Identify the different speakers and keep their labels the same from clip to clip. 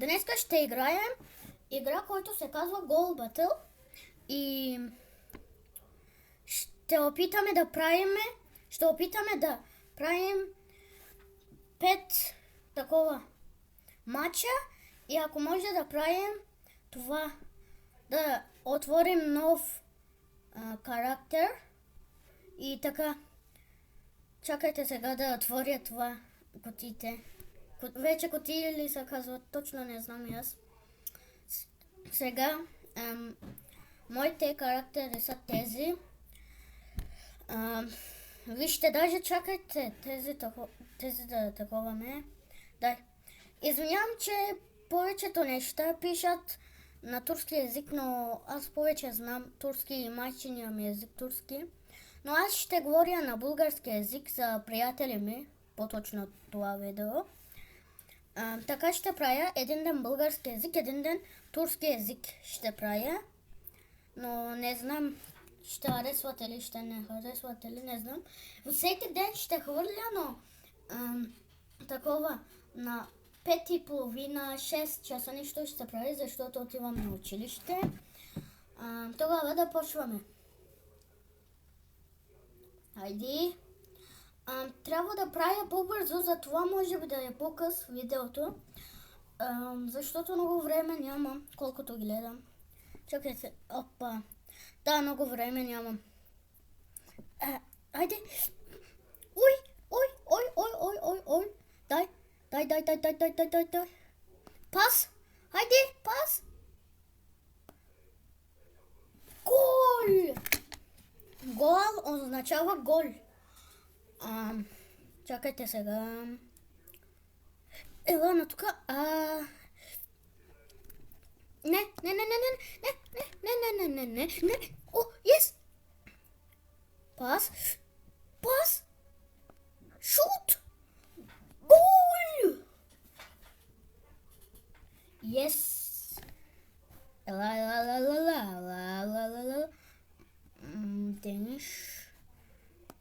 Speaker 1: Днеска ще играем игра, който се казва Goal Battle и ще опитаме да правим 5 такова матча и ако може да правим това, да отворим нов характер и така. Чакайте сега да отворя това кутиите. Вече кутии ли се казват, точно не знам и аз. Сега моите характери са тези. Вижте, даже чакайте тези да таковаме. Дай. Извинявам, че повечето неща пишат на турски език, но аз повече знам турски и майчиния ми език турски. Но аз ще говоря на български език за приятели ми, по-точно това видео. Така ще правя един ден български език, един ден турски език ще правя. Но не знам, ще харесвате ли, ще не харесвате ли, не знам. Всеки ден ще хвърля, но такова на 5:30, 6 часа нищо ще прави, защото отивам на училище. Тогава да почваме. Хайде. Трябва да правя по-бързо, затова може би да е по-къс видеото. Защото много време нямам, колкото гледам. Чакайте, опа. Да, много време нямам. Хайде. Ой. Дай. Пас. Хайде, пас. Гол! Гол означава гол. Чакайте сега. Ела на тука. Не. О, yes. Пас. Шут. Гол. Yes. Ела.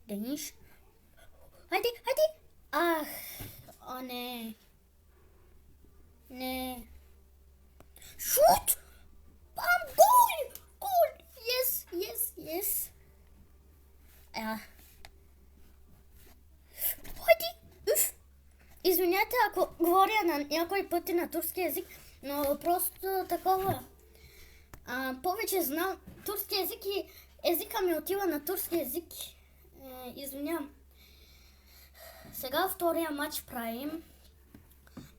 Speaker 1: Дениш. Хайде. Ах, о не. Шут! Гол! Yes. Хайде! Извинете, ако говоря на някой пъти на турски език, но просто такова. Повече знам турски език и езика ми отива на турски език. Извинявам. Сега втория матч правим.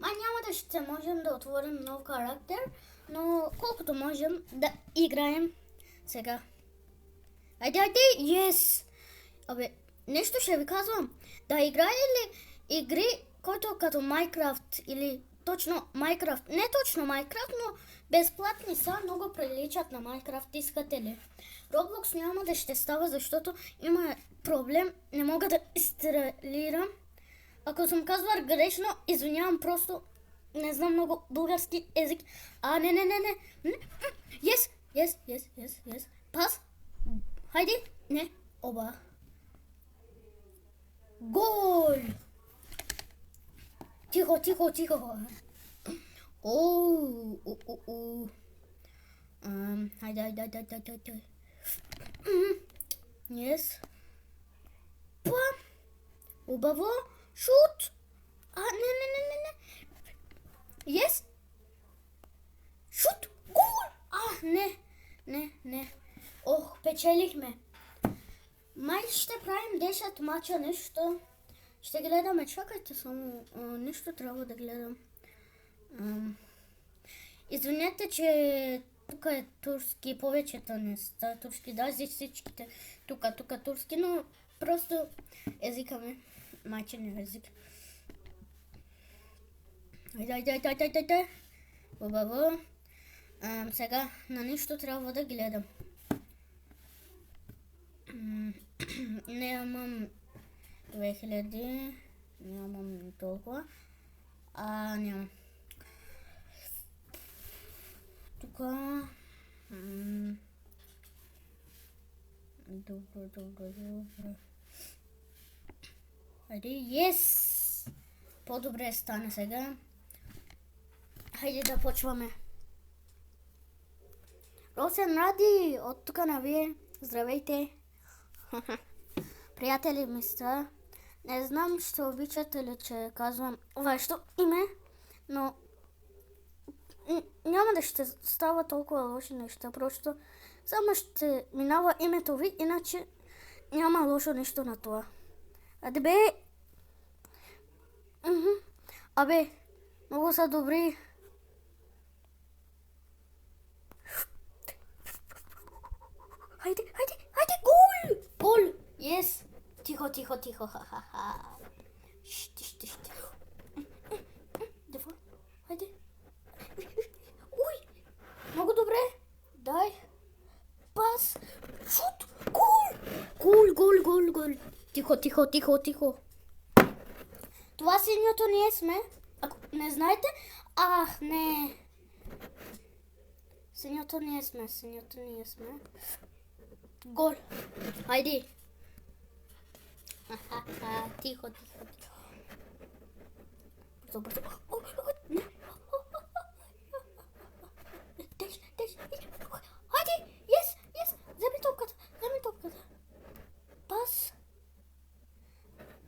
Speaker 1: Няма да ще можем да отворим нов характер, но колкото можем да играем сега. Айде, yes! Абе, нещо ще ви казвам. Да играе ли игри, който като Майнкрафт или точно Майнкрафт? Не точно Майнкрафт, но безплатни са, много приличат на Майнкрафт, искате ли? Roblox няма да ще става, защото има проблем, не мога да инсталирам. Ако съм казвал грешно, извинявам, просто не знам много български език. Не. Yes. Пас. Хайде. Не. Оба. Гол. Тихо. Хайде. Yes. Пам. Убаво. Шут! Не. Yes! Шут! Гол! Не. Ох, печелихме. Май ще правим 10 мача нещо. Ще гледаме. Чакайте само. Нещо трябва да гледам. Извинете, че тук е турски. Повечето не са турски. Даже всичките тук турски, но просто езика ми. Майчин език. Дай. Баба. Сега на нищо трябва да гледам. Нямам 2000. Нямам толкова. Нямам. Тука. Добре. Хайде, yes! По-добре стане сега. Хайде да почваме. Росен Ради, от тук на вие. Здравейте. Приятели ми сте. Не знам, ще обичате ли, че казвам вашето име, но няма да ще става толкова лоши неща. Просто само ще минава името ви, иначе няма лошо нищо на това. Абе, абе, много са добри. Хайде, гол! Гол! Yes! Тихо, ха-ха-ха. Ще. Давай, хайде. Ой, много добре. Дай. Пас. Шут. Гол. Тихо. Това синьото ние сме. Ако не знаете, не. Синьото ние сме. Гол. Хайде. Тихо. Бързо. Хайде. Yes. Вземи топката. Пас.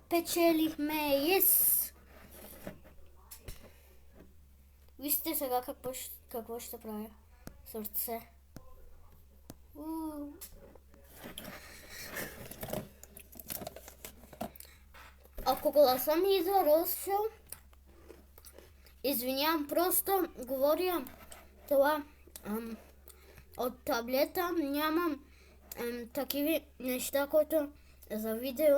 Speaker 1: Печелихме. Yes. Вижте сега какво ще правя. Сърце. Ако гласа ми изросъл, извинявам, просто говоря това от таблета, нямам такива неща, които за видео.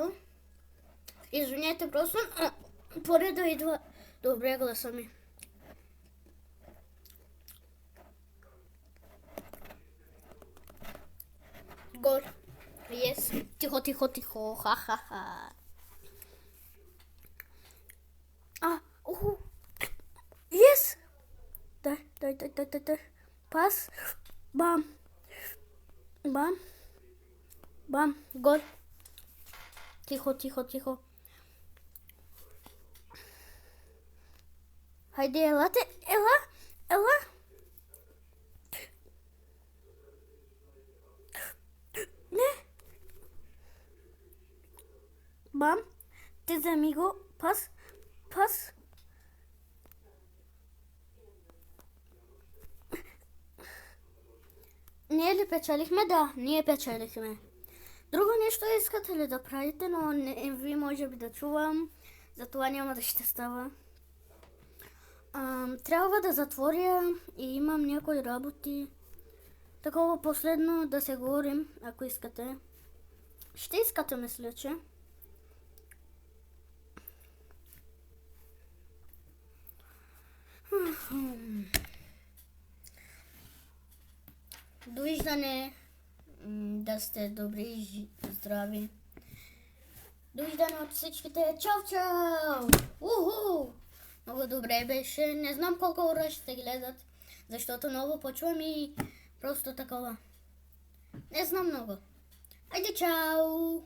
Speaker 1: Извинете, просто поне да идва добре гласа ми. Гол. Yes. Тихо. Ха-ха-ха. Yes. Дай. Пас. Бам. Гол. Тихо. Хайде, елате. Ела. Не. Бам. Те вземи го. Пас. Ние ли печелихме? Да, ние печелихме. Друго нещо искате ли да правите, но не ви може би да чувам, затова няма да ще става. Трябва да затворя и имам някои работи. Такова последно да се говорим, ако искате. Ще искате, мисля, че. Довиждане. Да сте добри и здрави. Довиждане от всичките. Чао! Уху! Много добре беше. Не знам колко хора ще гледат, защото много почвам и просто такова. Не знам много. Айде, чао!